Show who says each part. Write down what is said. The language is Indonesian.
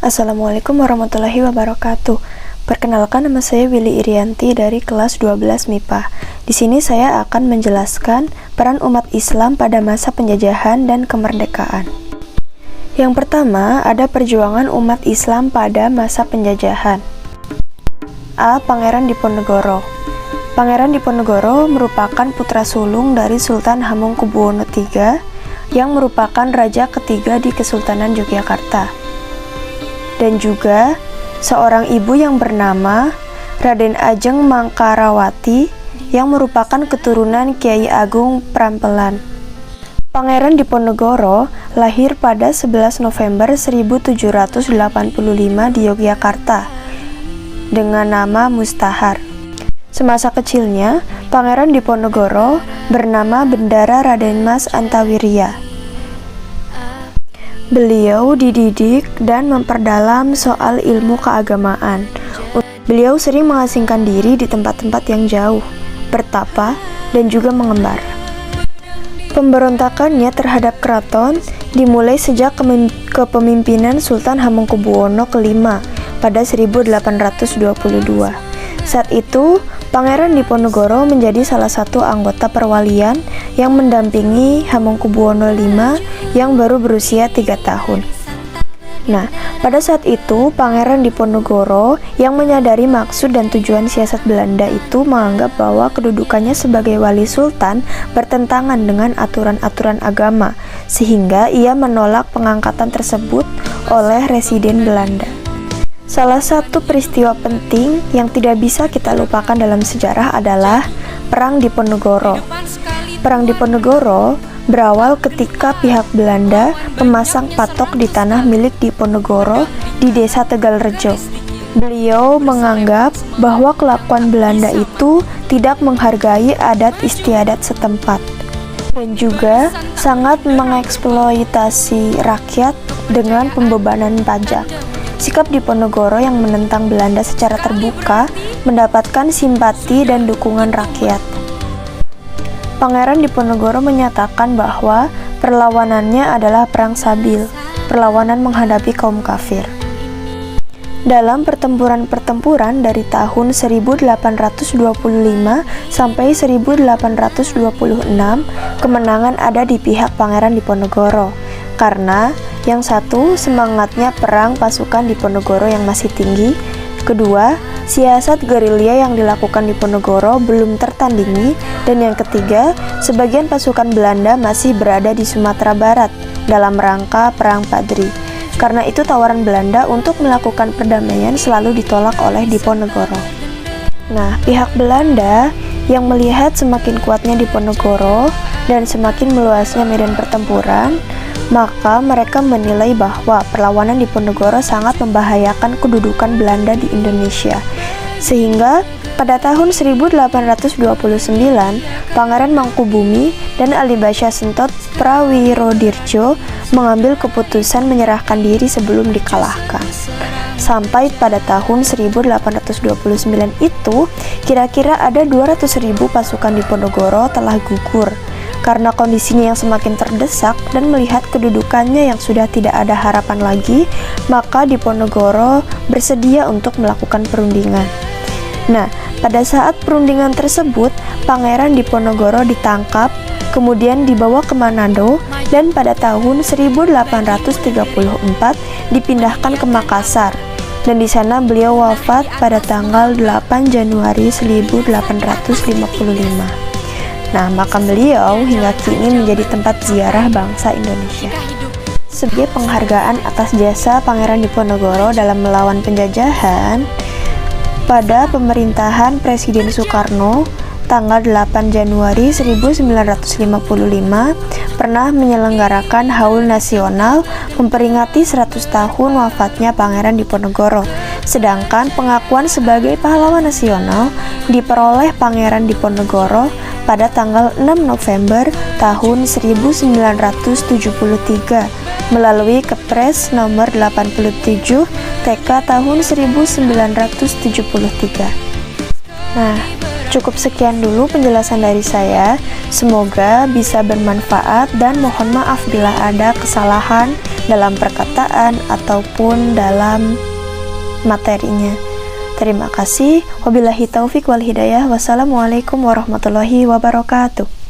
Speaker 1: Assalamualaikum warahmatullahi wabarakatuh. Perkenalkan, nama saya Willy Irianti dari kelas 12 MIPA. Di sini saya akan menjelaskan peran umat Islam pada masa penjajahan dan kemerdekaan. Yang pertama, ada perjuangan umat Islam pada masa penjajahan. A. Pangeran Diponegoro. Pangeran Diponegoro merupakan putra sulung dari Sultan Hamengkubuwono III yang merupakan raja ketiga di Kesultanan Yogyakarta. Dan juga seorang ibu yang bernama Raden Ajeng Mangkarawati yang merupakan keturunan Kiai Agung Prampelan. Pangeran Diponegoro lahir pada 11 November 1785 di Yogyakarta dengan nama Mustahar. Semasa kecilnya, Pangeran Diponegoro bernama Bendara Raden Mas Antawirya. Beliau dididik dan memperdalam soal ilmu keagamaan. Beliau sering mengasingkan diri di tempat-tempat yang jauh, bertapa, dan juga mengembara. Pemberontakannya terhadap keraton dimulai sejak kepemimpinan Sultan Hamengkubuwono V pada 1822. Saat itu, Pangeran Diponegoro menjadi salah satu anggota perwalian yang mendampingi Hamengkubuwono V yang baru berusia 3 tahun. Nah, pada saat itu Pangeran Diponegoro yang menyadari maksud dan tujuan siasat Belanda itu menganggap bahwa kedudukannya sebagai wali sultan bertentangan dengan aturan-aturan agama, sehingga ia menolak pengangkatan tersebut oleh residen Belanda. Salah satu peristiwa penting yang tidak bisa kita lupakan dalam sejarah adalah Perang Diponegoro. Perang Diponegoro berawal ketika pihak Belanda memasang patok di tanah milik Diponegoro di desa Tegalrejo. Beliau menganggap bahwa kelakuan Belanda itu tidak menghargai adat istiadat setempat dan juga sangat mengeksploitasi rakyat dengan pembebanan pajak. Sikap Diponegoro yang menentang Belanda secara terbuka mendapatkan simpati dan dukungan rakyat. Pangeran Diponegoro menyatakan bahwa perlawanannya adalah perang sabil, perlawanan menghadapi kaum kafir. Dalam pertempuran-pertempuran dari tahun 1825 sampai 1826, kemenangan ada di pihak Pangeran Diponegoro, karena yang satu, semangatnya perang pasukan Diponegoro yang masih tinggi. Kedua, siasat gerilya yang dilakukan Diponegoro belum tertandingi. Dan yang ketiga, sebagian pasukan Belanda masih berada di Sumatera Barat dalam rangka Perang Padri. Karena itu tawaran Belanda untuk melakukan perdamaian selalu ditolak oleh Diponegoro. Nah, pihak Belanda yang melihat semakin kuatnya Diponegoro dan semakin meluasnya medan pertempuran, maka mereka menilai bahwa perlawanan Diponegoro sangat membahayakan kedudukan Belanda di Indonesia. Sehingga pada tahun 1829, Pangeran Mangkubumi dan Alibasya Sentot Prawirodirjo mengambil keputusan menyerahkan diri sebelum dikalahkan. Sampai pada tahun 1829 itu, kira-kira ada 200.000 pasukan Diponegoro telah gugur. Karena kondisinya yang semakin terdesak dan melihat kedudukannya yang sudah tidak ada harapan lagi, maka Diponegoro bersedia untuk melakukan perundingan. Nah, pada saat perundingan tersebut, Pangeran Diponegoro ditangkap, kemudian dibawa ke Manado, dan pada tahun 1834 dipindahkan ke Makassar. Dan di sana beliau wafat pada tanggal 8 Januari 1855. Nah, makam beliau hingga kini menjadi tempat ziarah bangsa Indonesia. Sebagai penghargaan atas jasa Pangeran Diponegoro dalam melawan penjajahan, pada pemerintahan Presiden Soekarno, tanggal 8 Januari 1955, pernah menyelenggarakan Haul Nasional memperingati 100 tahun wafatnya Pangeran Diponegoro. Sedangkan pengakuan sebagai pahlawan nasional diperoleh Pangeran Diponegoro pada tanggal 6 November tahun 1973 melalui Kepres nomor 87 TK tahun 1973. Nah, Cukup sekian dulu penjelasan dari saya. Semoga bisa bermanfaat dan mohon maaf bila ada kesalahan dalam perkataan ataupun dalam materinya. Terima kasih. Wabillahi taufik wal hidayah. Wassalamualaikum warahmatullahi wabarakatuh.